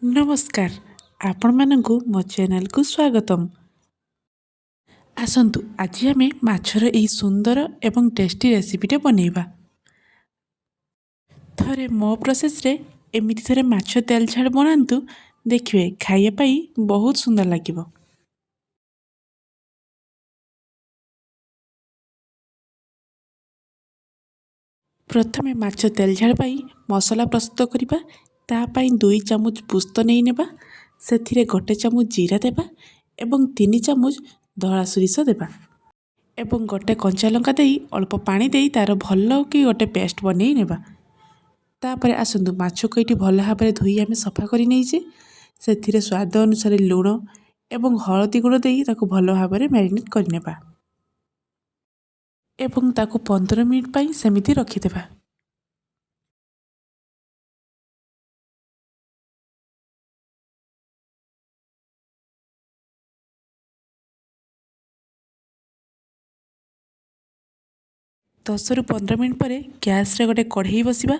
नमस्कार आपण मानकु मो चैनल को स्वागतम। आसंतु आज आम माछर यही सुंदर एवं टेस्टी रेसिपीटे बनैबा। थरे मो प्रोसेस रे एमिति थरे माछ तेल झाड़ बनातु देखिए खाइया पाई बहुत सुंदर लागिबो। प्रथमे माछ तेल झाड़ पाई मसला प्रस्तुत करिबा। ता पाई 2 चामच पुस्त नहीं नेबा, सेथिरे गोटे चामच जीरा देबा एवं 3 चामच धला सोरिष देबा एवं गोटे कंचा लंका देई अल्प पानी देई तार भल कि गोटे पेस्ट बनै नेबा। तापर आसंतु माछ को ये भल भाव में धोई आम सफा कर नहीं से स्वाद अनुसार लुण एवं हलदी गुड़ देई ताको भल भाव में मैरिनेट करनेबा एवं ताको 15 मिनिट पाई सेमिति रखिदेबा। दस रु 15 मिनिट पर गैस रे गोटे कढ़ई बसिबा,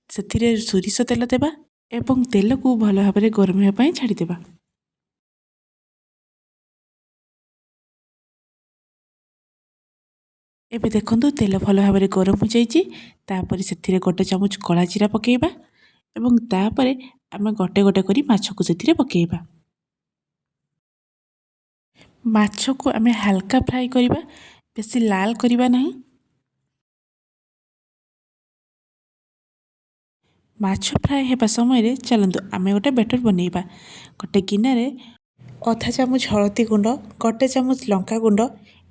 से सोरिष तेल देबा एवं तेल को भल भाव में गरम होगा छाड़ीदेबा। एबे देखंतु तेल भल भाव में गरम हो जाइए। तापर से गोटे चामच कला जीरा पकेबा एवं तापर आम गोटे गोटे करी माछ को से पकेबा। माछ को आम हल्का फ्राए करबा, बेसी लाल करबा नहीं। माछ फ्राए हेबा समय चलतु आम गोटे बैटर बनैबा। गोटे गिनारे अधा चामच हलदी गुंड, गोटे चामच लंका गुंड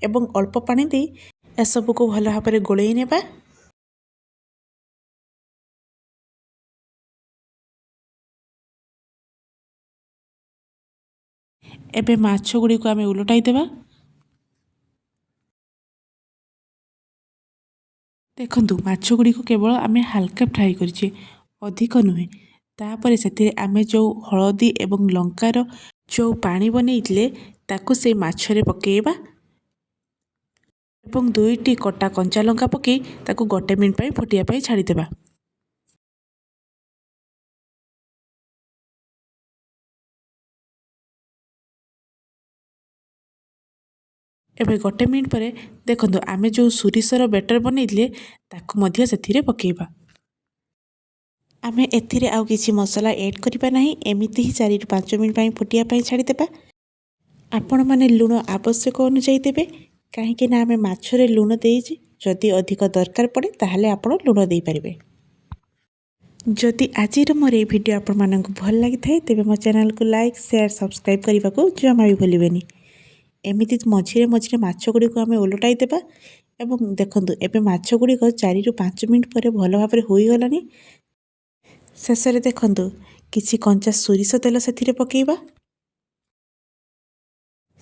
एवं अल्प पानी दे एसबू को भल भाव में गोलई नेबा। एबे माछ गुड़ी को आम उलटाई देबा। देखंतु माछ गुड़ी को केवल आम हल्का फ्राए करिछे, अधिक नुहे। तापर से आम जो हलदी एवं लंकार जो पानी बनैले ताकू से माछरे पकेबा एवं 2टी कटा कंचा लंका पकई ताकू गोटे मिनिट पाई फुटिया पाई छाड़ीदेबा। एबे गोटे मिनिट पर देखंतु आमे जो सोरिषर बैटर बनैले ताकू मध्य सेथिरे पकेबा। आमे एथिरे आउ किछि मसला ऐड करिबा नाही, एमिति ही 4 रु 5 मिनिट पाई फुटिया पाई छाड़ीदेबा। आपण माने लुण आवश्यक अनुसार देबे, कहीं ना आमे माछरे लुण देइछि। जदि अधिक दरकार पड़े ताहले आपण लुण देई परिबे। जदि आजिर मोर ये वीडियो आपण मानकु भल लागि थाए तेबे मो चैनल को लाइक शेयर सब्सक्राइब करने को जमा भी भूलिबेनी। एमिति मझिरे मझिरे माछ गुड़ी को आमे उलटाई देबा एवं देखंतु एबे माछ गुड़ी को 4 रु 5 मिनिट पर भल भाव में होई गलानी। शेषरे देखंतु किछि कंचा सोरिष तेल सेथिरे पकेइबा।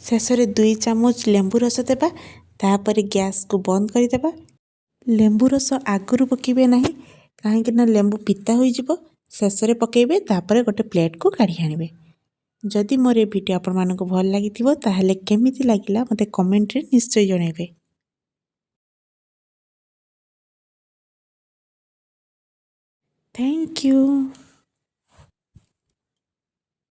शेषरे 2 चामच लेंबू रस देबा। तापर गैस को बंद करदेबा। लेंबू रस आगुरु पकेबे नाही, कहीं ना लेंबू पिता होई जिवो। शेषरे पकेबे, तापर गोटे प्लेट को काढ़ी आनिबे। जदि मोर ये वीडियो आपण मानकु भल लागिथिबो ताहले केमिति लागिला मते कमेंट रे निश्चय जणाइबे। Thank you.